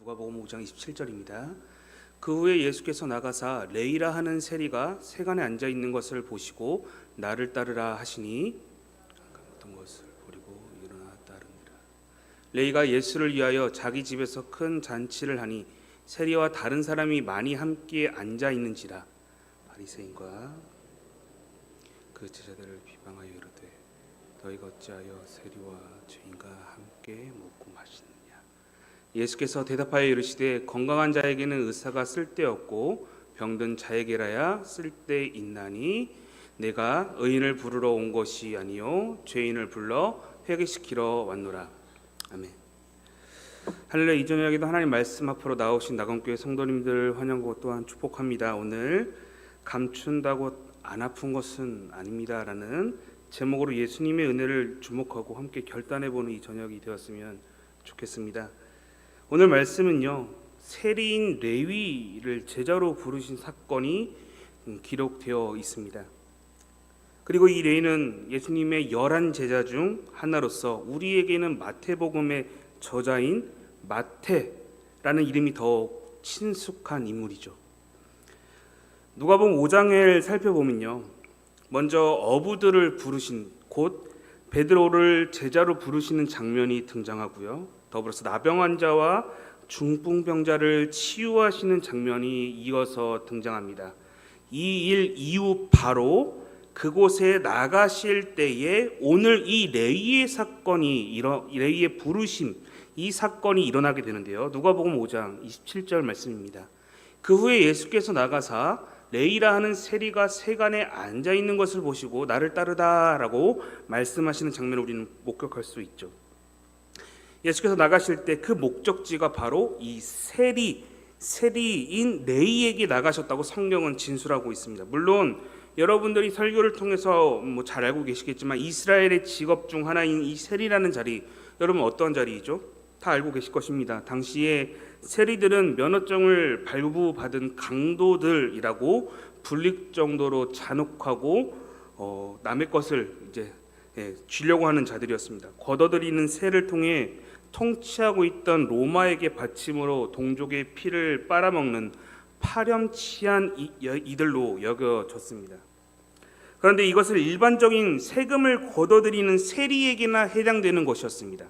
누가복음 5장 27절입니다. 그 후에 예수께서 나가사 레이라 하는 세리가 세간에 앉아 있는 것을 보시고 나를 따르라 하시니 어떤 것을 버리고 일어나 따르니라. 레이가 예수를 위하여 자기 집에서 큰 잔치를 하니 세리와 다른 사람이 많이 함께 앉아 있는지라. 바리새인과 그 제자들을 비방하여 이르되 너희가 어찌하여 세리와 죄인과 함께 먹고 마시느냐. 예수께서 대답하여 이르시되 건강한 자에게는 의사가 쓸데없고 병든 자에게라야 쓸데있나니 내가 의인을 부르러 온 것이 아니요 죄인을 불러 회개시키러 왔노라. 아멘. 할렐루야. 이 저녁에도 하나님 말씀 앞으로 나오신 나건교회 성도님들 환영하고 또한 축복합니다. 오늘 감춘다고 안 아픈 것은 아닙니다 라는 제목으로 예수님의 은혜를 주목하고 함께 결단해보는 이 저녁이 되었으면 좋겠습니다. 오늘 말씀은요, 세리인 레위를 제자로 부르신 사건이 기록되어 있습니다. 그리고 이 레위는 예수님의 11 제자 중 하나로서 우리에게는 마태복음의 저자인 마태라는 이름이 더욱 친숙한 인물이죠. 누가복음 5장을 살펴보면요, 먼저 어부들을 부르신, 곧 베드로를 제자로 부르시는 장면이 등장하고요, 더불어서 나병 환자와 중풍병자를 치유하시는 장면이 이어서 등장합니다. 이 일 이후 바로 그곳에 나가실 때에 오늘 이 레위의 사건이 레위의 부르심, 이 사건이 일어나게 되는데요. 누가복음 5장 27절 말씀입니다. 그 후에 예수께서 나가사 레이라 하는 세리가 세간에 앉아 있는 것을 보시고 나를 따르다라고 말씀하시는 장면을 우리는 목격할 수 있죠. 예수께서 나가실 때 그 목적지가 바로 이 세리인 레이에게 나가셨다고 성경은 진술하고 있습니다. 물론 여러분들이 설교를 통해서 잘 알고 계시겠지만 이스라엘의 직업 중 하나인 이 세리라는 자리, 여러분 어떤 자리이죠? 다 알고 계실 것입니다. 당시에 세리들은 면허증을 발부받은 강도들이라고 불릴 정도로 잔혹하고 남의 것을 이제 쥐려고 하는 자들이었습니다. 걷어들이는 새를 통해 통치하고 있던 로마에게 바침으로 동족의 피를 빨아먹는 파렴치한 이들로 여겨졌습니다. 그런데 이것을 일반적인 세금을 걷어들이는 세리에게나 해당되는 것이었습니다.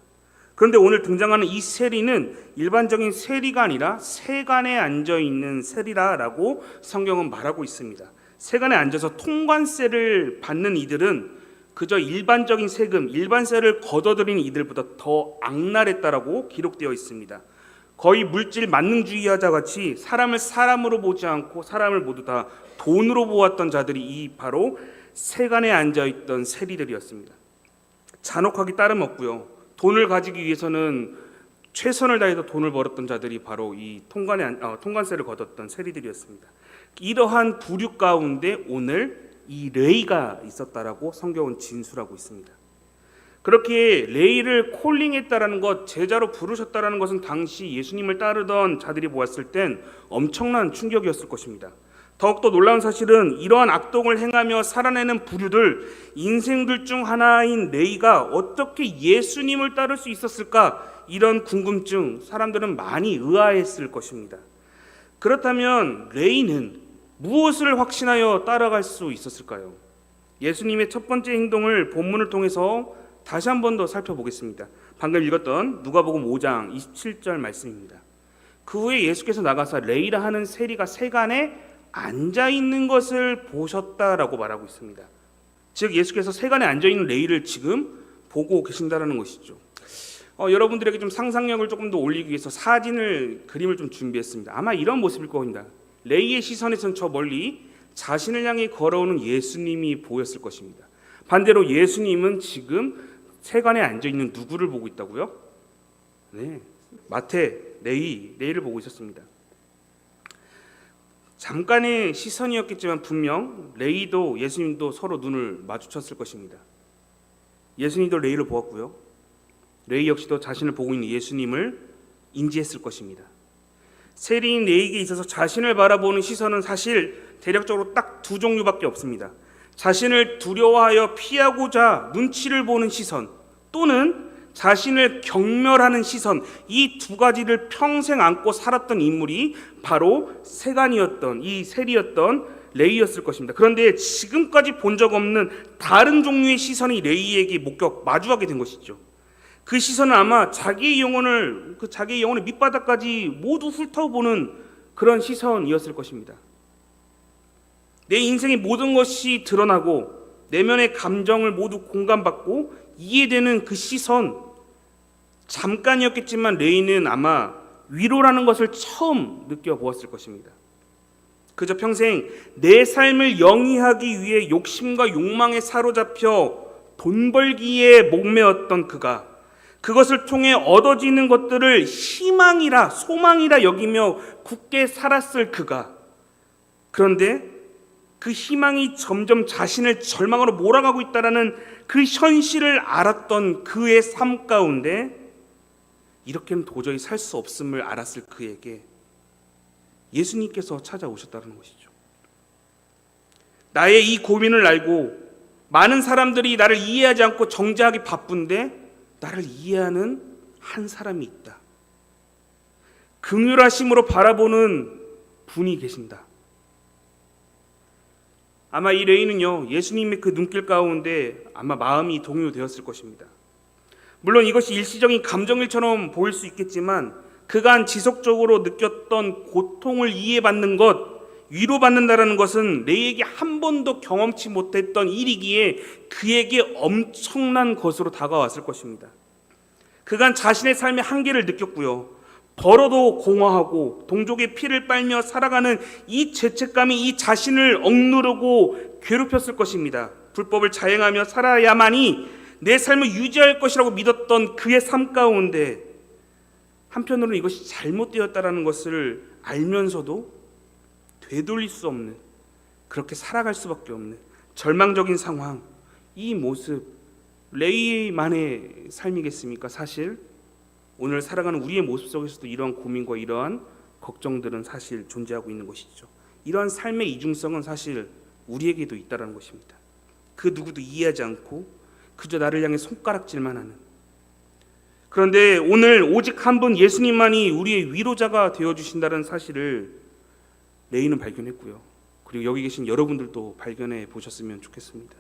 그런데 오늘 등장하는 이 세리는 일반적인 세리가 아니라 세간에 앉아있는 세리라라고 성경은 말하고 있습니다. 세간에 앉아서 통관세를 받는 이들은 그저 일반적인 세금, 일반세를 걷어들이는 이들보다 더 악랄했다라고 기록되어 있습니다. 거의 물질 만능주의자 같이 사람을 사람으로 보지 않고 사람을 모두 다 돈으로 보았던 자들이 이 바로 세간에 앉아있던 세리들이었습니다. 잔혹하기 따름없고요, 돈을 가지기 위해서는 최선을 다해서 돈을 벌었던 자들이 바로 이 통관세를 걷었던 세리들이었습니다. 이러한 부류 가운데 오늘 이 레이가 있었다라고 성경은 진술하고 있습니다. 그렇게 레이를 콜링했다라는 것, 제자로 부르셨다라는 것은 당시 예수님을 따르던 자들이 보았을 땐 엄청난 충격이었을 것입니다. 더욱더 놀라운 사실은 이러한 악동을 행하며 살아내는 부류들, 인생들 중 하나인 레이가 어떻게 예수님을 따를 수 있었을까? 이런 궁금증, 사람들은 많이 의아했을 것입니다. 그렇다면 레이는 무엇을 확신하여 따라갈 수 있었을까요? 예수님의 첫 번째 행동을 본문을 통해서 다시 한 번 더 살펴보겠습니다. 방금 읽었던 누가복음 5장 27절 말씀입니다. 그 후에 예수께서 나가서 레이라 하는 세리가 세간에 앉아 있는 것을 보셨다라고 말하고 있습니다. 즉 예수께서 세간에 앉아 있는 레이를 지금 보고 계신다라는 것이죠. 여러분들에게 좀 상상력을 조금 더 올리기 위해서 그림을 좀 준비했습니다. 아마 이런 모습일 겁니다. 레이의 시선에선 저 멀리 자신을 향해 걸어오는 예수님이 보였을 것입니다. 반대로 예수님은 지금 세간에 앉아 있는 누구를 보고 있다고요? 네, 레이를 보고 있었습니다. 잠깐의 시선이었겠지만 분명 레이도 예수님도 서로 눈을 마주쳤을 것입니다. 예수님도 레이를 보았고요, 레이 역시도 자신을 보고 있는 예수님을 인지했을 것입니다. 세리인 레이에게 있어서 자신을 바라보는 시선은 사실 대략적으로 딱 두 종류밖에 없습니다. 자신을 두려워하여 피하고자 눈치를 보는 시선, 또는 자신을 경멸하는 시선, 이 두 가지를 평생 안고 살았던 인물이 바로 세간이었던, 이 셀이었던 레이였을 것입니다. 그런데 지금까지 본 적 없는 다른 종류의 시선이 레이에게 마주하게 된 것이죠. 그 시선은 아마 자기의 영혼을 밑바닥까지 모두 훑어보는 그런 시선이었을 것입니다. 내 인생의 모든 것이 드러나고 내면의 감정을 모두 공감받고 이해되는 그 시선, 잠깐이었겠지만 레이는 아마 위로라는 것을 처음 느껴보았을 것입니다. 그저 평생 내 삶을 영위하기 위해 욕심과 욕망에 사로잡혀 돈 벌기에 목매었던 그가 그것을 통해 얻어지는 것들을 희망이라 소망이라 여기며 굳게 살았을 그가, 그런데 그 희망이 점점 자신을 절망으로 몰아가고 있다라는 그 현실을 알았던 그의 삶 가운데 이렇게는 도저히 살 수 없음을 알았을 그에게 예수님께서 찾아오셨다는 것이죠. 나의 이 고민을 알고 많은 사람들이 나를 이해하지 않고 정죄하기 바쁜데 나를 이해하는 한 사람이 있다. 긍휼하심으로 바라보는 분이 계신다. 아마 이 레이는요, 예수님의 그 눈길 가운데 아마 마음이 동요되었을 것입니다. 물론 이것이 일시적인 감정일처럼 보일 수 있겠지만 그간 지속적으로 느꼈던 고통을 이해받는 것, 위로받는다라는 것은 레이에게 한 번도 경험치 못했던 일이기에 그에게 엄청난 것으로 다가왔을 것입니다. 그간 자신의 삶의 한계를 느꼈고요, 벌어도 공허하고 동족의 피를 빨며 살아가는 이 죄책감이 이 자신을 억누르고 괴롭혔을 것입니다. 불법을 자행하며 살아야만이 내 삶을 유지할 것이라고 믿었던 그의 삶 가운데 한편으로는 이것이 잘못되었다라는 것을 알면서도 되돌릴 수 없는, 그렇게 살아갈 수밖에 없는 절망적인 상황, 이 모습, 레이만의 삶이겠습니까? 사실 오늘 살아가는 우리의 모습 속에서도 이러한 고민과 이러한 걱정들은 사실 존재하고 있는 것이죠. 이러한 삶의 이중성은 사실 우리에게도 있다는 것입니다. 그 누구도 이해하지 않고 그저 나를 향해 손가락질만 하는. 그런데 오늘 오직 한 분 예수님만이 우리의 위로자가 되어주신다는 사실을 레이는 발견했고요, 그리고 여기 계신 여러분들도 발견해 보셨으면 좋겠습니다.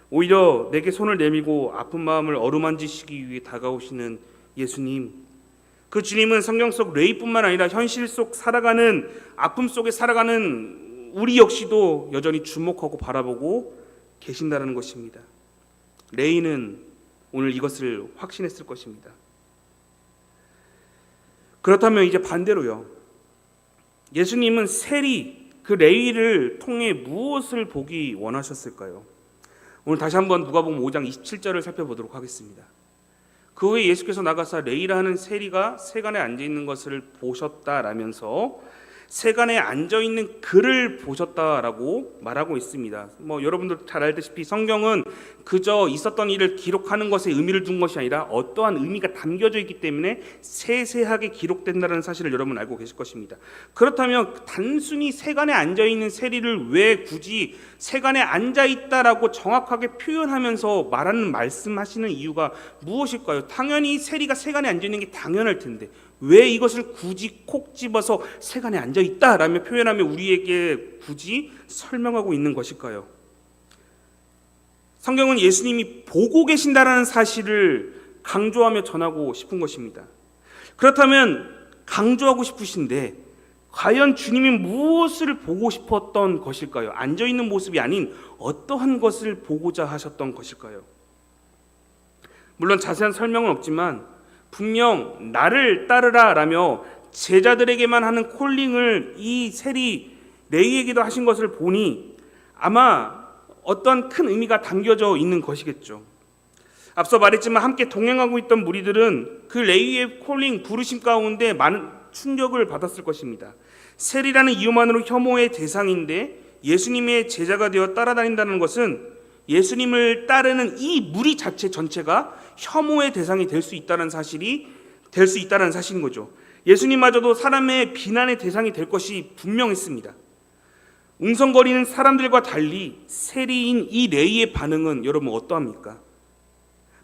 오히려 내게 손을 내밀고 아픈 마음을 어루만지시기 위해 다가오시는 예수님, 그 주님은 성경 속 레이뿐만 아니라 현실 속 살아가는, 아픔 속에 살아가는 우리 역시도 여전히 주목하고 바라보고 계신다는 것입니다. 레이는 오늘 이것을 확신했을 것입니다. 그렇다면 이제 반대로요, 예수님은 셀이 그 레이를 통해 무엇을 보기 원하셨을까요? 오늘 다시 한번 누가복음 5장 27절을 살펴보도록 하겠습니다. 그 후에 예수께서 나가사 레이라는 세리가 세간에 앉아있는 것을 보셨다라면서 세간에 앉아있는 그를 보셨다라고 말하고 있습니다. 여러분들 잘 알다시피 성경은 그저 있었던 일을 기록하는 것에 의미를 둔 것이 아니라 어떠한 의미가 담겨져 있기 때문에 세세하게 기록된다는 사실을 여러분 알고 계실 것입니다. 그렇다면 단순히 세간에 앉아있는 세리를 왜 굳이 세간에 앉아있다라고 정확하게 표현하면서 말씀하시는 이유가 무엇일까요? 당연히 세리가 세간에 앉아있는 게 당연할 텐데 왜 이것을 굳이 콕 집어서 세간에 앉아있다라며 표현하며 우리에게 굳이 설명하고 있는 것일까요? 성경은 예수님이 보고 계신다라는 사실을 강조하며 전하고 싶은 것입니다. 그렇다면 강조하고 싶으신데 과연 주님이 무엇을 보고 싶었던 것일까요? 앉아있는 모습이 아닌 어떠한 것을 보고자 하셨던 것일까요? 물론 자세한 설명은 없지만 분명 나를 따르라 라며 제자들에게만 하는 콜링을 이 세리 레이에게도 하신 것을 보니 아마 어떤 큰 의미가 담겨져 있는 것이겠죠. 앞서 말했지만 함께 동행하고 있던 무리들은 그 레이의 콜링 부르심 가운데 많은 충격을 받았을 것입니다. 세리라는 이유만으로 혐오의 대상인데 예수님의 제자가 되어 따라다닌다는 것은 예수님을 따르는 이 무리 자체 전체가 혐오의 대상이 될 수 있다는 사실인 거죠. 예수님마저도 사람의 비난의 대상이 될 것이 분명했습니다. 웅성거리는 사람들과 달리 세리인 이 레이의 반응은 여러분 어떠합니까?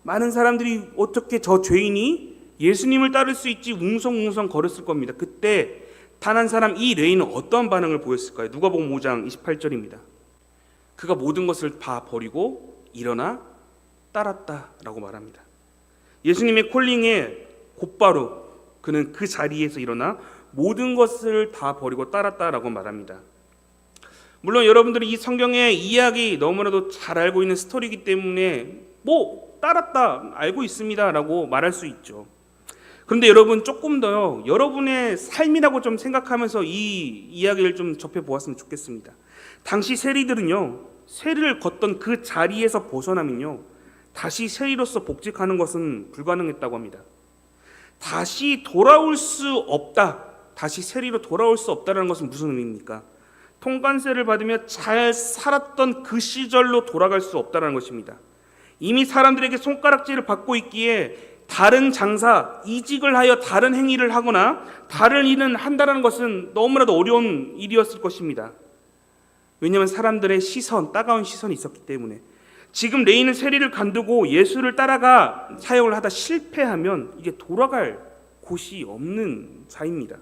많은 사람들이 어떻게 저 죄인이 예수님을 따를 수 있지 웅성웅성 거렸을 겁니다. 그때 단 한 사람 이 레위는 어떤 반응을 보였을까요? 누가복음 5장 28절입니다. 그가 모든 것을 다 버리고 일어나 따랐다라고 말합니다. 예수님의 콜링에 곧바로 그는 그 자리에서 일어나 모든 것을 다 버리고 따랐다라고 말합니다. 물론 여러분들이 이 성경의 이야기 너무나도 잘 알고 있는 스토리이기 때문에 따랐다 알고 있습니다라고 말할 수 있죠. 그런데 여러분 조금 더요, 여러분의 삶이라고 좀 생각하면서 이 이야기를 좀 접해 보았으면 좋겠습니다. 당시 세리들은요, 세리를 걷던 그 자리에서 벗어나면요, 다시 세리로서 복직하는 것은 불가능했다고 합니다. 다시 돌아올 수 없다, 다시 세리로 돌아올 수 없다는 것은 무슨 의미입니까? 통관세를 받으며 잘 살았던 그 시절로 돌아갈 수 없다는 것입니다. 이미 사람들에게 손가락질을 받고 있기에 다른 장사, 이직을 하여 다른 행위를 하거나 다른 일을 한다는 것은 너무나도 어려운 일이었을 것입니다. 왜냐하면 사람들의 시선, 따가운 시선이 있었기 때문에. 지금 레위는 세리를 간두고 예수를 따라가 사역을 하다 실패하면 이게 돌아갈 곳이 없는 자입니다.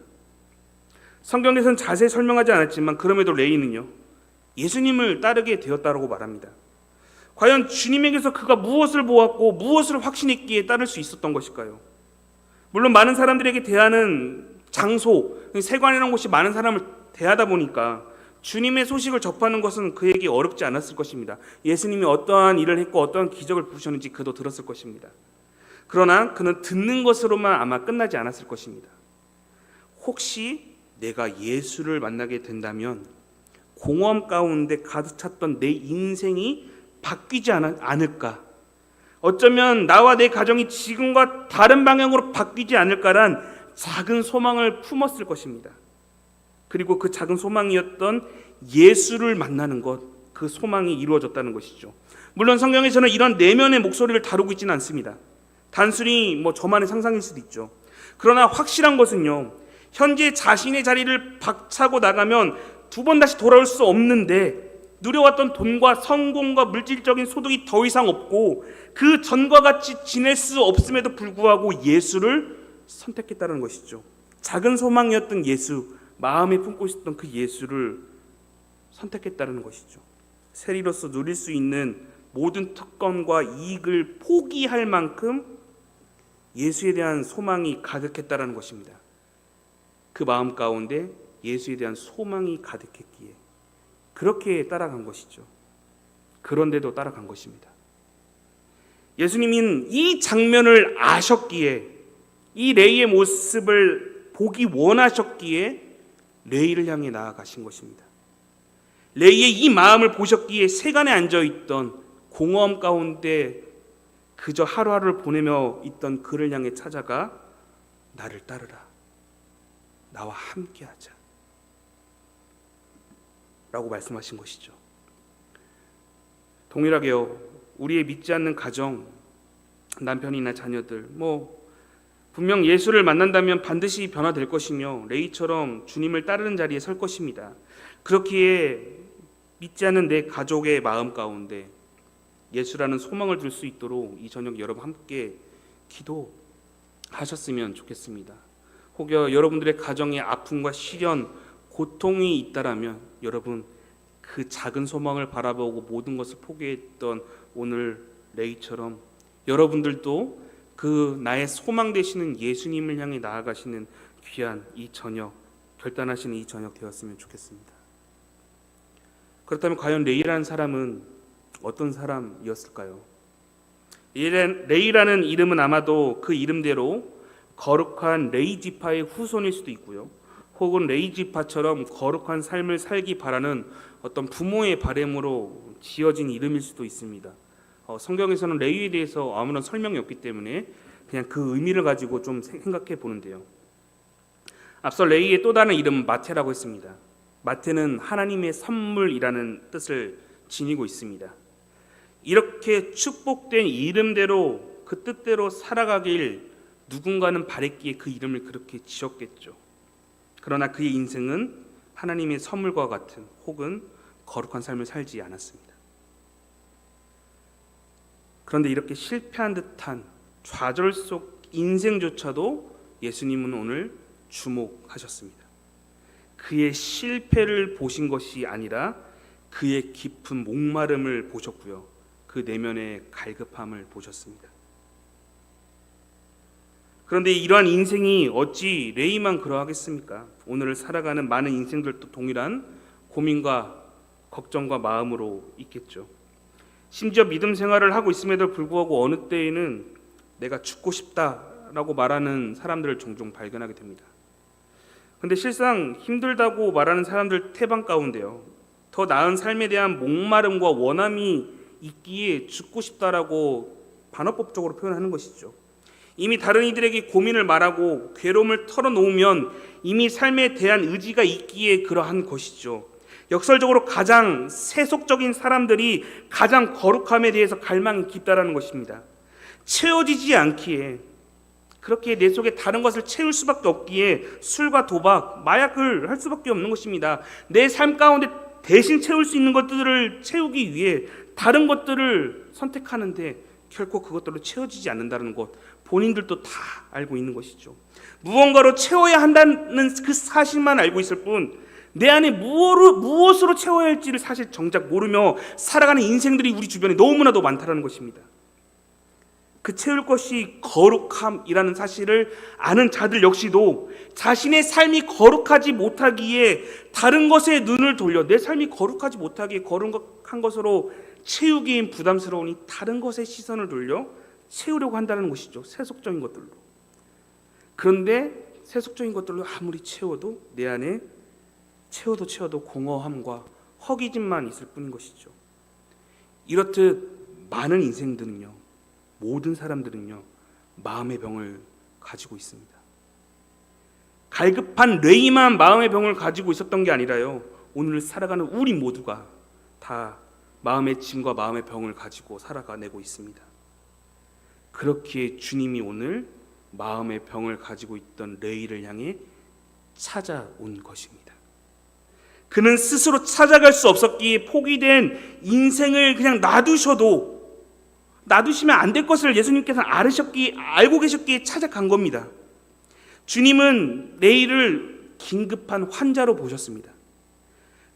성경에서는 자세히 설명하지 않았지만 그럼에도 레위는요, 예수님을 따르게 되었다고 말합니다. 과연 주님에게서 그가 무엇을 보았고 무엇을 확신했기에 따를 수 있었던 것일까요? 물론 많은 사람들에게 대하는 장소, 세관이라는 곳이 많은 사람을 대하다 보니까 주님의 소식을 접하는 것은 그에게 어렵지 않았을 것입니다. 예수님이 어떠한 일을 했고 어떠한 기적을 부으셨는지 그도 들었을 것입니다. 그러나 그는 듣는 것으로만 아마 끝나지 않았을 것입니다. 혹시 내가 예수를 만나게 된다면 공허함 가운데 가득 찼던 내 인생이 바뀌지 않을까? 어쩌면 나와 내 가정이 지금과 다른 방향으로 바뀌지 않을까란 작은 소망을 품었을 것입니다. 그리고 그 작은 소망이었던 예수를 만나는 것, 그 소망이 이루어졌다는 것이죠. 물론 성경에서는 이런 내면의 목소리를 다루고 있지는 않습니다. 단순히 저만의 상상일 수도 있죠. 그러나 확실한 것은요, 현재 자신의 자리를 박차고 나가면 두 번 다시 돌아올 수 없는데 누려왔던 돈과 성공과 물질적인 소득이 더 이상 없고 그 전과 같이 지낼 수 없음에도 불구하고 예수를 선택했다는 것이죠. 작은 소망이었던 예수, 마음에 품고 있었던 그 예수를 선택했다는 것이죠. 세리로서 누릴 수 있는 모든 특권과 이익을 포기할 만큼 예수에 대한 소망이 가득했다는 것입니다. 그 마음 가운데 예수에 대한 소망이 가득했기에 그렇게 따라간 것이죠. 그런데도 따라간 것입니다. 예수님은 이 장면을 아셨기에, 이 레위의 모습을 보기 원하셨기에 레위를 향해 나아가신 것입니다. 레위의 이 마음을 보셨기에 세간에 앉아있던 공허함 가운데 그저 하루하루를 보내며 있던 그를 향해 찾아가 나를 따르라, 나와 함께하자 라고 말씀하신 것이죠. 동일하게요, 우리의 믿지 않는 가정, 남편이나 자녀들, 분명 예수를 만난다면 반드시 변화될 것이며 레위처럼 주님을 따르는 자리에 설 것입니다. 그렇기에 믿지 않는 내 가족의 마음 가운데 예수라는 소망을 둘 수 있도록 이 저녁 여러분 함께 기도하셨으면 좋겠습니다. 혹여 여러분들의 가정에 아픔과 시련, 고통이 있다라면 여러분 그 작은 소망을 바라보고 모든 것을 포기했던 오늘 레위처럼 여러분들도 그 나의 소망 되시는 예수님을 향해 나아가시는 귀한 이 저녁, 결단하시는 이 저녁 되었으면 좋겠습니다. 그렇다면 과연 레위라는 사람은 어떤 사람이었을까요? 레위라는 이름은 아마도 그 이름대로 거룩한 레위 지파의 후손일 수도 있고요, 혹은 레위 지파처럼 거룩한 삶을 살기 바라는 어떤 부모의 바람으로 지어진 이름일 수도 있습니다. 성경에서는 레위에 대해서 아무런 설명이 없기 때문에 그냥 그 의미를 가지고 좀 생각해 보는데요. 앞서 레위의 또 다른 이름은 마태라고 했습니다. 마태는 하나님의 선물이라는 뜻을 지니고 있습니다. 이렇게 축복된 이름대로 그 뜻대로 살아가길 누군가는 바랬기에 그 이름을 그렇게 지었겠죠. 그러나 그의 인생은 하나님의 선물과 같은 혹은 거룩한 삶을 살지 않았습니다. 그런데 이렇게 실패한 듯한 좌절 속 인생조차도 예수님은 오늘 주목하셨습니다. 그의 실패를 보신 것이 아니라 그의 깊은 목마름을 보셨고요. 그 내면의 갈급함을 보셨습니다. 그런데 이러한 인생이 어찌 레이만 그러하겠습니까? 오늘을 살아가는 많은 인생들도 동일한 고민과 걱정과 마음으로 있겠죠. 심지어 믿음 생활을 하고 있음에도 불구하고 어느 때에는 내가 죽고 싶다라고 말하는 사람들을 종종 발견하게 됩니다. 근데 실상 힘들다고 말하는 사람들 태반 가운데요, 더 나은 삶에 대한 목마름과 원함이 있기에 죽고 싶다라고 반어법적으로 표현하는 것이죠. 이미 다른 이들에게 고민을 말하고 괴로움을 털어놓으면 이미 삶에 대한 의지가 있기에 그러한 것이죠. 역설적으로 가장 세속적인 사람들이 가장 거룩함에 대해서 갈망이 깊다라는 것입니다. 채워지지 않기에, 그렇게 내 속에 다른 것을 채울 수밖에 없기에 술과 도박, 마약을 할 수밖에 없는 것입니다. 내 삶 가운데 대신 채울 수 있는 것들을 채우기 위해 다른 것들을 선택하는데 결코 그것들로 채워지지 않는다는 것, 본인들도 다 알고 있는 것이죠. 무언가로 채워야 한다는 그 사실만 알고 있을 뿐 내 안에 무엇으로 채워야 할지를 사실 정작 모르며 살아가는 인생들이 우리 주변에 너무나도 많다는 것입니다. 그 채울 것이 거룩함이라는 사실을 아는 자들 역시도 자신의 삶이 거룩하지 못하기에 다른 것에 눈을 돌려 내 삶이 거룩하지 못하기에 거룩한 것으로 채우기엔 부담스러우니 다른 것에 시선을 돌려 채우려고 한다는 것이죠. 세속적인 것들로. 그런데 세속적인 것들로 아무리 채워도 내 안에 채워도 공허함과 허기짐만 있을 뿐인 것이죠. 이렇듯 많은 인생들은요, 모든 사람들은요, 마음의 병을 가지고 있습니다. 갈급한 레이만 마음의 병을 가지고 있었던 게 아니라요, 오늘 살아가는 우리 모두가 다 마음의 짐과 마음의 병을 가지고 살아가내고 있습니다. 그렇기에 주님이 오늘 마음의 병을 가지고 있던 레이를 향해 찾아온 것입니다. 그는 스스로 찾아갈 수 없었기에 포기된 인생을 그냥 놔두시면 안 될 것을 예수님께서는 알고 계셨기에 찾아간 겁니다. 주님은 레이를 긴급한 환자로 보셨습니다.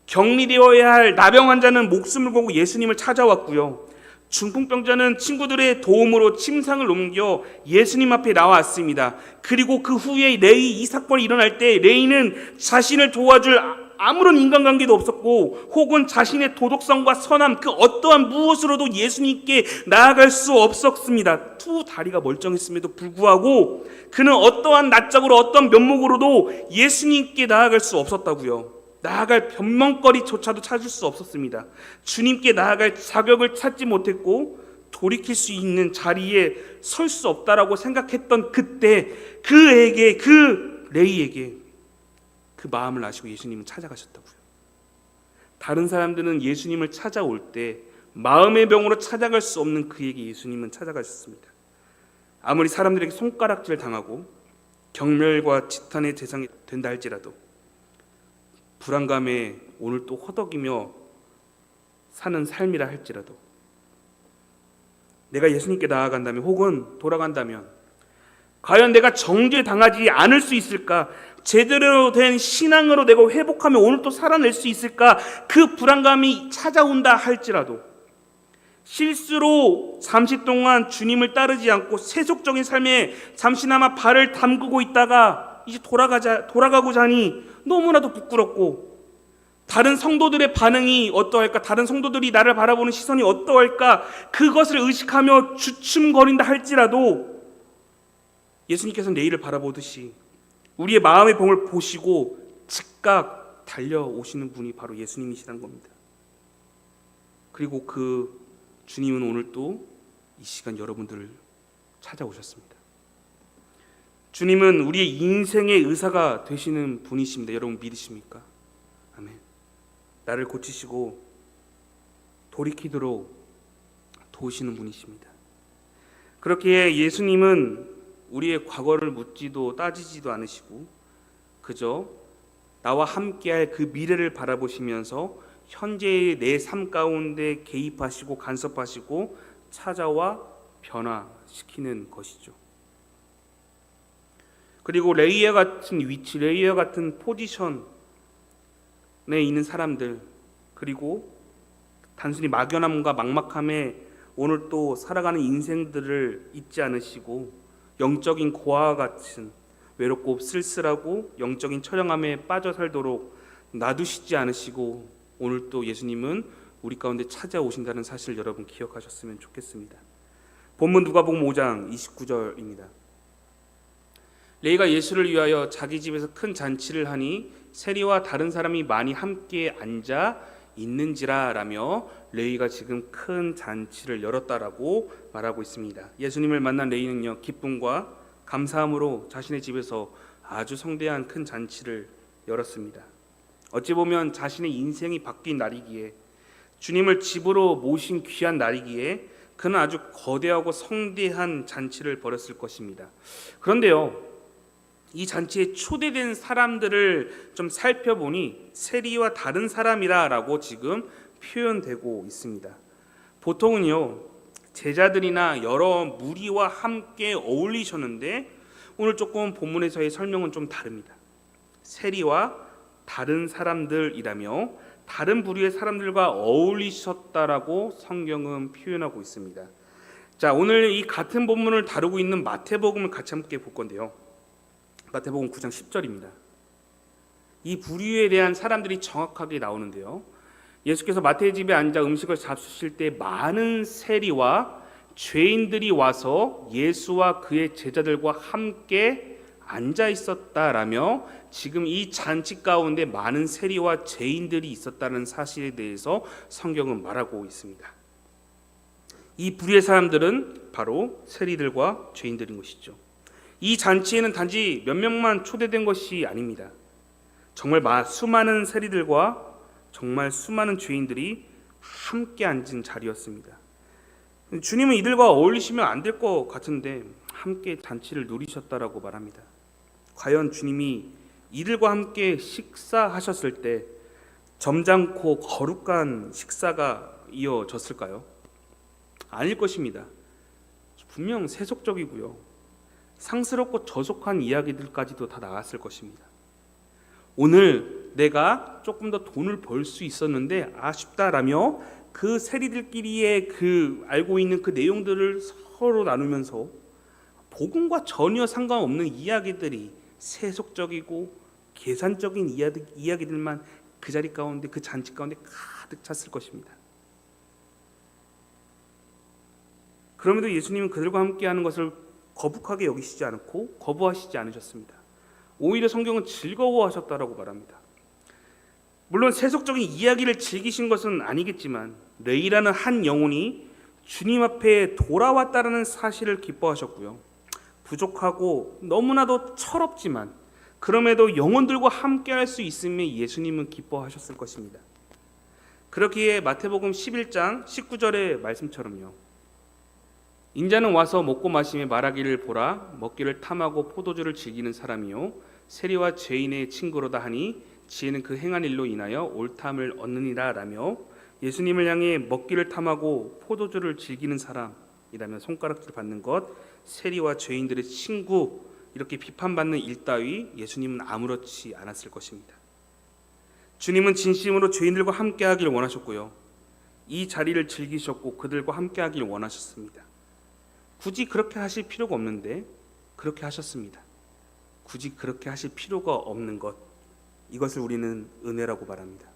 격리되어야 할 나병 환자는 목숨을 걸고 예수님을 찾아왔고요. 중풍병자는 친구들의 도움으로 침상을 옮겨 예수님 앞에 나왔습니다. 그리고 그 후에 이 사건이 일어날 때 레이는 자신을 도와줄 아무런 인간관계도 없었고 혹은 자신의 도덕성과 선함 그 어떠한 무엇으로도 예수님께 나아갈 수 없었습니다. 두 다리가 멀쩡했음에도 불구하고 그는 어떠한 낯짝으로 어떤 면목으로도 예수님께 나아갈 수 없었다고요. 나아갈 변명거리조차도 찾을 수 없었습니다. 주님께 나아갈 자격을 찾지 못했고 돌이킬 수 있는 자리에 설 수 없다라고 생각했던 그때 그 레이에게 그 마음을 아시고 예수님은 찾아가셨다고요. 다른 사람들은 예수님을 찾아올 때 마음의 병으로 찾아갈 수 없는 그에게 예수님은 찾아가셨습니다. 아무리 사람들에게 손가락질 당하고 경멸과 지탄의 대상이 된다 할지라도 불안감에 오늘 또 허덕이며 사는 삶이라 할지라도 내가 예수님께 나아간다면 혹은 돌아간다면 과연 내가 정죄당하지 않을 수 있을까? 제대로 된 신앙으로 내가 회복하며 오늘 또 살아낼 수 있을까? 그 불안감이 찾아온다 할지라도 실수로 잠시 동안 주님을 따르지 않고 세속적인 삶에 잠시나마 발을 담그고 있다가 이제 돌아가고자 하니 너무나도 부끄럽고 다른 성도들의 반응이 어떠할까? 다른 성도들이 나를 바라보는 시선이 어떠할까? 그것을 의식하며 주춤거린다 할지라도 예수님께서는 내일을 바라보듯이 우리의 마음의 병을 보시고 즉각 달려오시는 분이 바로 예수님이시라는 겁니다. 그리고 그 주님은 오늘 또 이 시간 여러분들을 찾아오셨습니다. 주님은 우리의 인생의 의사가 되시는 분이십니다. 여러분 믿으십니까? 아멘. 나를 고치시고 돌이키도록 도우시는 분이십니다. 그렇게 예수님은 우리의 과거를 묻지도 따지지도 않으시고 그저 나와 함께할 그 미래를 바라보시면서 현재의 내 삶 가운데 개입하시고 간섭하시고 찾아와 변화시키는 것이죠. 그리고 레위와 같은 위치, 레위와 같은 포지션에 있는 사람들, 그리고 단순히 막연함과 막막함에 오늘 또 살아가는 인생들을 잊지 않으시고 영적인 고아와 같은 외롭고 쓸쓸하고 영적인 처량함에 빠져 살도록 놔두시지 않으시고 오늘 또 예수님은 우리 가운데 찾아오신다는 사실을 여러분 기억하셨으면 좋겠습니다. 본문 누가복음 5장 29절입니다. 레위가 예수를 위하여 자기 집에서 큰 잔치를 하니 세리와 다른 사람이 많이 함께 앉아 있는지라 라며 레위가 지금 큰 잔치를 열었다라고 말하고 있습니다. 예수님을 만난 레위는요, 기쁨과 감사함으로 자신의 집에서 아주 성대한 큰 잔치를 열었습니다. 어찌 보면 자신의 인생이 바뀐 날이기에, 주님을 집으로 모신 귀한 날이기에 그는 아주 거대하고 성대한 잔치를 벌였을 것입니다. 그런데요, 이 잔치에 초대된 사람들을 좀 살펴보니 세리와 다른 사람이라고 지금 표현되고 있습니다. 보통은요, 제자들이나 여러 무리와 함께 어울리셨는데 오늘 조금 본문에서의 설명은 좀 다릅니다. 세리와 다른 사람들이라며 다른 부류의 사람들과 어울리셨다라고 성경은 표현하고 있습니다. 자, 오늘 이 같은 본문을 다루고 있는 마태복음을 같이 함께 볼 건데요. 마태복음 9장 10절입니다. 이 부류에 대한 사람들이 정확하게 나오는데요. 예수께서 마태의 집에 앉아 음식을 잡수실 때 많은 세리와 죄인들이 와서 예수와 그의 제자들과 함께 앉아 있었다라며 지금 이 잔치 가운데 많은 세리와 죄인들이 있었다는 사실에 대해서 성경은 말하고 있습니다. 이 부류의 사람들은 바로 세리들과 죄인들인 것이죠. 이 잔치에는 단지 몇 명만 초대된 것이 아닙니다. 정말 수많은 세리들과 정말 수많은 죄인들이 함께 앉은 자리였습니다. 주님은 이들과 어울리시면 안 될 것 같은데 함께 잔치를 누리셨다라고 말합니다. 과연 주님이 이들과 함께 식사하셨을 때 점잖고 거룩한 식사가 이어졌을까요? 아닐 것입니다. 분명 세속적이고요, 상스럽고 저속한 이야기들까지도 다 나왔을 것입니다. 오늘 내가 조금 더 돈을 벌 수 있었는데 아쉽다라며 그 세리들끼리의 그 알고 있는 그 내용들을 서로 나누면서 복음과 전혀 상관없는 이야기들이 세속적이고 계산적인 이야기들만 그 자리 가운데, 그 잔치 가운데 가득 찼을 것입니다. 그럼에도 예수님은 그들과 함께하는 것을 거북하게 여기시지 않고 거부하시지 않으셨습니다. 오히려 성경은 즐거워하셨다라고 말합니다. 물론 세속적인 이야기를 즐기신 것은 아니겠지만 레위라는 한 영혼이 주님 앞에 돌아왔다라는 사실을 기뻐하셨고요, 부족하고 너무나도 철없지만 그럼에도 영혼들과 함께할 수 있음에 예수님은 기뻐하셨을 것입니다. 그렇기에 마태복음 11장 19절의 말씀처럼요, 인자는 와서 먹고 마시며 말하기를 보라, 먹기를 탐하고 포도주를 즐기는 사람이요 세리와 죄인의 친구로다 하니 지혜는 그 행한 일로 인하여 옳담을 얻느니라 라며 예수님을 향해 먹기를 탐하고 포도주를 즐기는 사람이라며 손가락질 받는 것, 세리와 죄인들의 친구, 이렇게 비판받는 일 따위 예수님은 아무렇지 않았을 것입니다. 주님은 진심으로 죄인들과 함께하길 원하셨고요, 이 자리를 즐기셨고 그들과 함께하길 원하셨습니다. 굳이 그렇게 하실 필요가 없는데 그렇게 하셨습니다. 굳이 그렇게 하실 필요가 없는 것, 이것을 우리는 은혜라고 말합니다.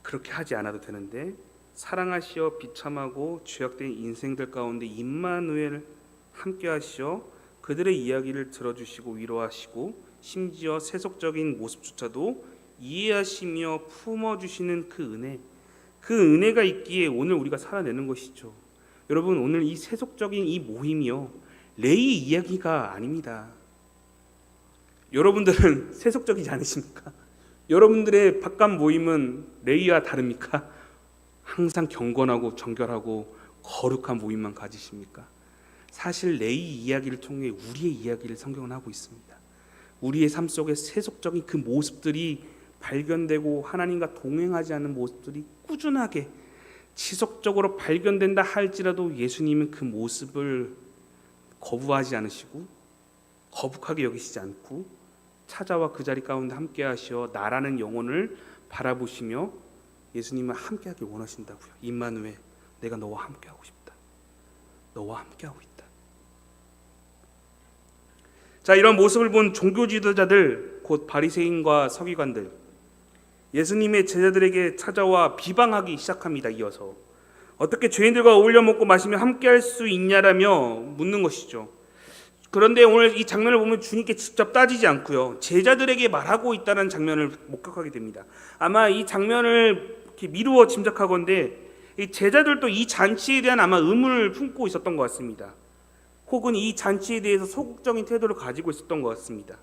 그렇게 하지 않아도 되는데 사랑하시어 비참하고 죄악된 인생들 가운데 임마누엘 함께 하시어 그들의 이야기를 들어주시고 위로하시고 심지어 세속적인 모습조차도 이해하시며 품어주시는 그 은혜, 그 은혜가 있기에 오늘 우리가 살아내는 것이죠. 여러분, 오늘 이 세속적인 이 모임이요, 레위 이야기가 아닙니다. 여러분들은 세속적이지 않으십니까? 여러분들의 바깥 모임은 레위와 다릅니까? 항상 경건하고 정결하고 거룩한 모임만 가지십니까? 사실 레위 이야기를 통해 우리의 이야기를 성경은 하고 있습니다. 우리의 삶 속에 세속적인 그 모습들이 발견되고 하나님과 동행하지 않는 모습들이 꾸준하게 지속적으로 발견된다 할지라도 예수님은 그 모습을 거부하지 않으시고 거북하게 여기시지 않고 찾아와 그 자리 가운데 함께 하시어 나라는 영혼을 바라보시며 예수님은 함께하길 원하신다고요. 임마누엘, 내가 너와 함께하고 싶다. 너와 함께하고 있다. 자, 이런 모습을 본 종교 지도자들, 곧 바리새인과 서기관들, 예수님의 제자들에게 찾아와 비방하기 시작합니다. 이어서 어떻게 죄인들과 어울려 먹고 마시며 함께할 수 있냐라며 묻는 것이죠. 그런데 오늘 이 장면을 보면 주님께 직접 따지지 않고요, 제자들에게 말하고 있다는 장면을 목격하게 됩니다. 아마 이 장면을 이렇게 미루어 짐작하건대 이 제자들도 이 잔치에 대한 아마 의문을 품고 있었던 것 같습니다. 혹은 이 잔치에 대해서 소극적인 태도를 가지고 있었던 것 같습니다.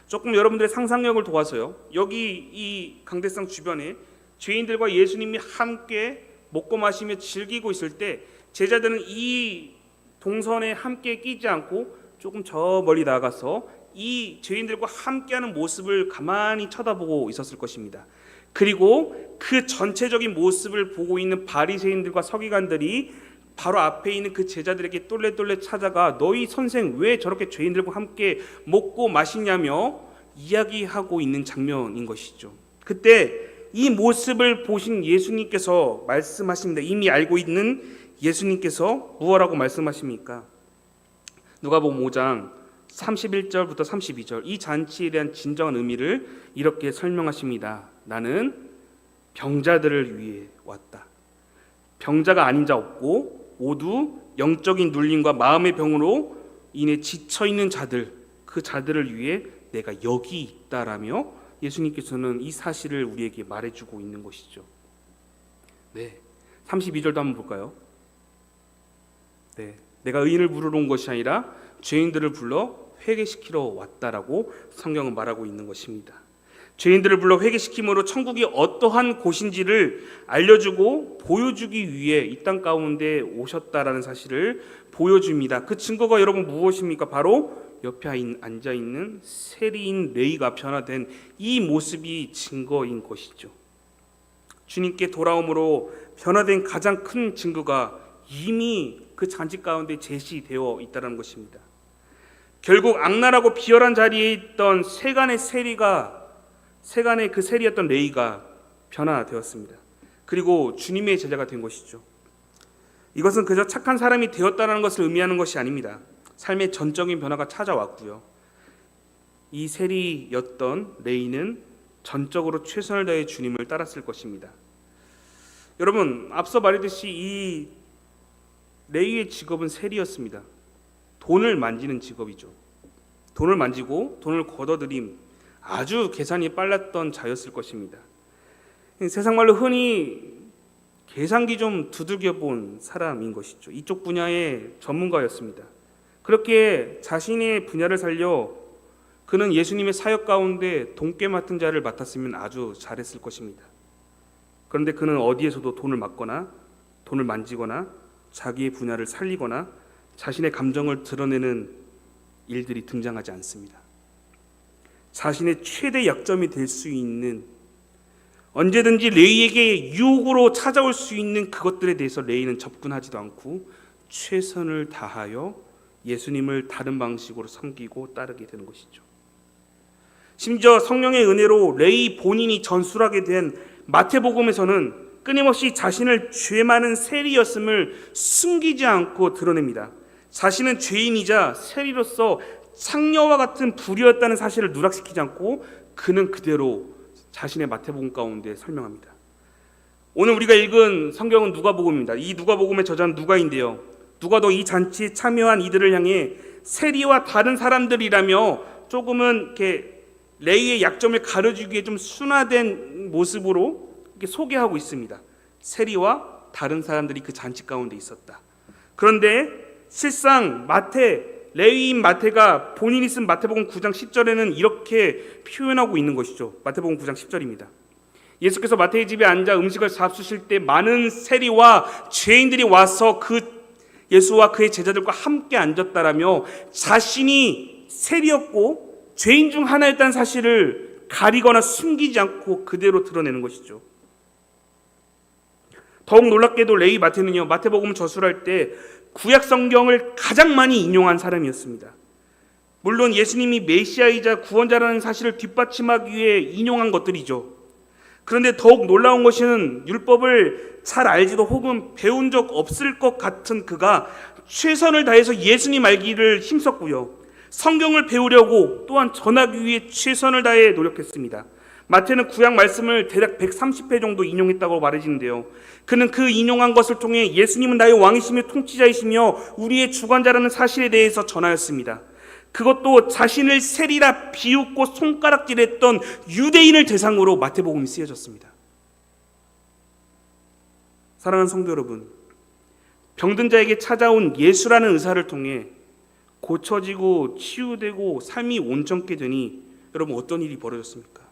조금 여러분들의 상상력을 도와서요, 여기 이 강대상 주변에 죄인들과 예수님이 함께 먹고 마시며 즐기고 있을 때 제자들은 이 동선에 함께 끼지 않고 조금 저 멀리 나가서 이 죄인들과 함께하는 모습을 가만히 쳐다보고 있었을 것입니다. 그리고 그 전체적인 모습을 보고 있는 바리새인들과 서기관들이 바로 앞에 있는 그 제자들에게 똘레똘레 찾아가 너희 선생 왜 저렇게 죄인들과 함께 먹고 마시냐며 이야기하고 있는 장면인 것이죠. 그때 이 모습을 보신 예수님께서 말씀하십니다. 이미 알고 있는 예수님께서 무엇라고 말씀하십니까? 누가복음 5장 31절부터 32절, 이 잔치에 대한 진정한 의미를 이렇게 설명하십니다. 나는 병자들을 위해 왔다. 병자가 아닌 자 없고 모두 영적인 눌림과 마음의 병으로 인해 지쳐있는 자들, 그 자들을 위해 내가 여기 있다라며 예수님께서는 이 사실을 우리에게 말해주고 있는 것이죠. 네, 32절도 한번 볼까요? 네, 내가 의인을 부르러 온 것이 아니라 죄인들을 불러 회개시키러 왔다라고 성경은 말하고 있는 것입니다. 죄인들을 불러 회개시킴으로 천국이 어떠한 곳인지를 알려주고 보여주기 위해 이 땅 가운데 오셨다라는 사실을 보여줍니다. 그 증거가 여러분 무엇입니까? 바로 옆에 앉아있는 세리인 레위가 변화된 이 모습이 증거인 것이죠. 주님께 돌아옴으로 변화된 가장 큰 증거가 이미 그 잔치 가운데 제시되어 있다는 것입니다. 결국 악랄하고 비열한 자리에 있던 세간의 그 세리였던 레위가 변화되었습니다. 그리고 주님의 제자가 된 것이죠. 이것은 그저 착한 사람이 되었다는 것을 의미하는 것이 아닙니다. 삶의 전적인 변화가 찾아왔고요, 이 세리였던 레위는 전적으로 최선을 다해 주님을 따랐을 것입니다. 여러분, 앞서 말했듯이 이 레위의 직업은 세리였습니다. 돈을 만지는 직업이죠. 돈을 만지고 돈을 걷어들임, 아주 계산이 빨랐던 자였을 것입니다. 세상 말로 흔히 계산기 좀 두들겨 본 사람인 것이죠. 이쪽 분야의 전문가였습니다. 그렇게 자신의 분야를 살려 그는 예수님의 사역 가운데 돈깨 맡은 자를 맡았으면 아주 잘했을 것입니다. 그런데 그는 어디에서도 돈을 맡거나 돈을 만지거나 자기의 분야를 살리거나 자신의 감정을 드러내는 일들이 등장하지 않습니다. 자신의 최대 약점이 될 수 있는, 언제든지 레위에게 유혹으로 찾아올 수 있는 그것들에 대해서 레위는 접근하지도 않고 최선을 다하여 예수님을 다른 방식으로 섬기고 따르게 되는 것이죠. 심지어 성령의 은혜로 레위 본인이 전술하게 된 마태복음에서는 끊임없이 자신을 죄 많은 세리였음을 숨기지 않고 드러냅니다. 자신은 죄인이자 세리로서 창녀와 같은 불이었다는 사실을 누락시키지 않고 그는 그대로 자신의 마태복음 가운데 설명합니다. 오늘 우리가 읽은 성경은 누가복음입니다. 이 누가복음의 저자는 누가인데요, 누가도 이 잔치에 참여한 이들을 향해 세리와 다른 사람들이라며 조금은 이렇게 레위의 약점을 가려주기에 좀 순화된 모습으로 이렇게 소개하고 있습니다. 세리와 다른 사람들이 그 잔치 가운데 있었다. 그런데 실상 레위인 마태가 본인이 쓴 마태복음 9장 10절에는 이렇게 표현하고 있는 것이죠. 마태복음 9장 10절입니다. 예수께서 마태의 집에 앉아 음식을 잡수실 때 많은 세리와 죄인들이 와서 예수와 그의 제자들과 함께 앉았다라며 자신이 세리였고 죄인 중 하나였다는 사실을 가리거나 숨기지 않고 그대로 드러내는 것이죠. 더욱 놀랍게도 레위 마태는요, 마태복음 저술할 때 구약 성경을 가장 많이 인용한 사람이었습니다. 물론 예수님이 메시아이자 구원자라는 사실을 뒷받침하기 위해 인용한 것들이죠. 그런데 더욱 놀라운 것은 율법을 잘 알지도 혹은 배운 적 없을 것 같은 그가 최선을 다해서 예수님 알기를 힘썼고요. 성경을 배우려고 또한 전하기 위해 최선을 다해 노력했습니다. 마태는 구약 말씀을 대략 130회 정도 인용했다고 말해지는데요. 그는 그 인용한 것을 통해 예수님은 나의 왕이시며 통치자이시며 우리의 주관자라는 사실에 대해서 전하였습니다. 그것도 자신을 세리라 비웃고 손가락질했던 유대인을 대상으로 마태복음이 쓰여졌습니다. 사랑하는 성도 여러분, 병든 자에게 찾아온 예수라는 의사를 통해 고쳐지고 치유되고 삶이 온전케 되니 여러분 어떤 일이 벌어졌습니까?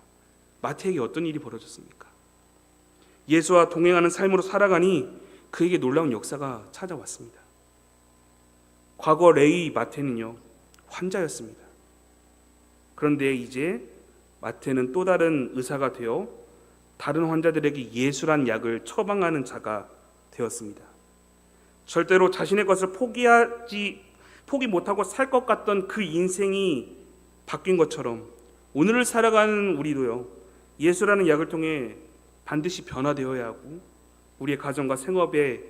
마태에게 어떤 일이 벌어졌습니까? 예수와 동행하는 삶으로 살아가니 그에게 놀라운 역사가 찾아왔습니다. 과거 레위 마태는요, 환자였습니다. 그런데 이제 마태는 또 다른 의사가 되어 다른 환자들에게 예수란 약을 처방하는 자가 되었습니다. 절대로 자신의 것을 포기 못하고 살 것 같던 그 인생이 바뀐 것처럼 오늘을 살아가는 우리도요, 예수라는 약을 통해 반드시 변화되어야 하고 우리의 가정과 생업에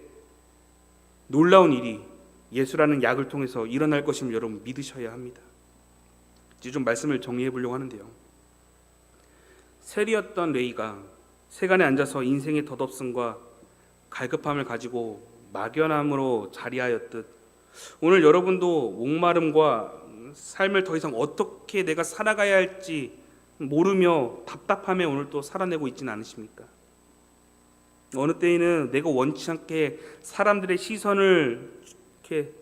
놀라운 일이 예수라는 약을 통해서 일어날 것임을 여러분 믿으셔야 합니다. 이제 좀 말씀을 정리해 보려고 하는데요. 세리였던 레이가 세간에 앉아서 인생의 덧없음과 갈급함을 가지고 막연함으로 자리하였듯 오늘 여러분도 목마름과 삶을 더 이상 어떻게 내가 살아가야 할지 모르며 답답함에 오늘 또 살아내고 있지는 않으십니까? 어느 때에는 내가 원치 않게 사람들의 시선을 이렇게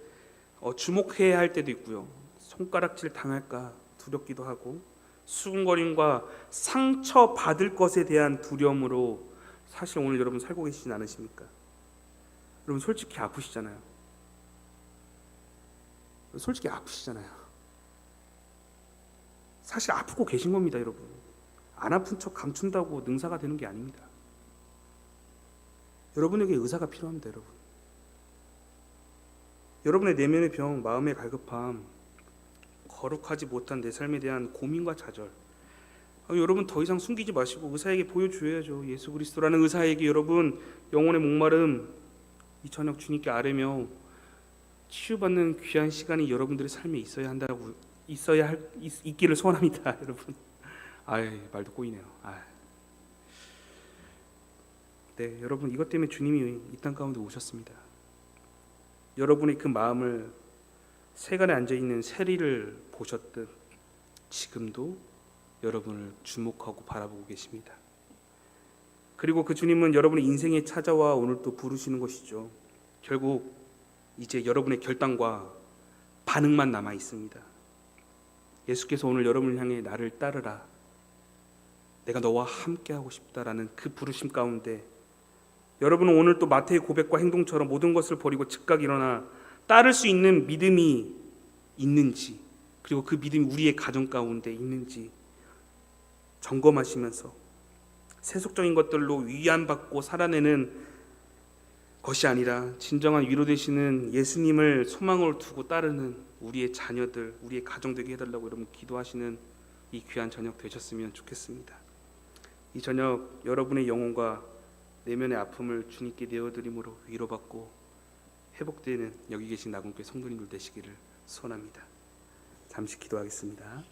주목해야 할 때도 있고요. 손가락질 당할까 두렵기도 하고 수군거림과 상처받을 것에 대한 두려움으로 사실 오늘 여러분 살고 계시진 않으십니까? 여러분 솔직히 아프시잖아요. 솔직히 아프시잖아요. 사실 아프고 계신 겁니다, 여러분. 안 아픈 척 감춘다고 능사가 되는 게 아닙니다. 여러분에게 의사가 필요합니다, 여러분. 여러분의 내면의 병, 마음의 갈급함, 거룩하지 못한 내 삶에 대한 고민과 좌절, 여러분 더 이상 숨기지 마시고 의사에게 보여줘야죠. 예수 그리스도라는 의사에게 여러분 영혼의 목마름 이 저녁 주님께 아뢰며 치유받는 귀한 시간이 여러분들의 삶에 있기를 소원합니다, 여러분. 말도 꼬이네요. 네, 여러분 이것 때문에 주님이 이 땅 가운데 오셨습니다. 여러분의 그 마음을 세간에 앉아 있는 세리를 보셨듯 지금도 여러분을 주목하고 바라보고 계십니다. 그리고 그 주님은 여러분의 인생에 찾아와 오늘 또 부르시는 것이죠. 결국 이제 여러분의 결단과 반응만 남아 있습니다. 예수께서 오늘 여러분을 향해 나를 따르라, 내가 너와 함께하고 싶다라는 그 부르심 가운데 여러분은 오늘 또 마태의 고백과 행동처럼 모든 것을 버리고 즉각 일어나 따를 수 있는 믿음이 있는지, 그리고 그 믿음이 우리의 가정 가운데 있는지 점검하시면서 세속적인 것들로 위안받고 살아내는 것이 아니라 진정한 위로 되시는 예수님을 소망으로 두고 따르는 우리의 자녀들, 우리의 가정 되게 해달라고 여러분 기도하시는 이 귀한 저녁 되셨으면 좋겠습니다. 이 저녁 여러분의 영혼과 내면의 아픔을 주님께 내어드림으로 위로받고 회복되는 여기 계신 나군교회 성도님들 되시기를 소원합니다. 잠시 기도하겠습니다.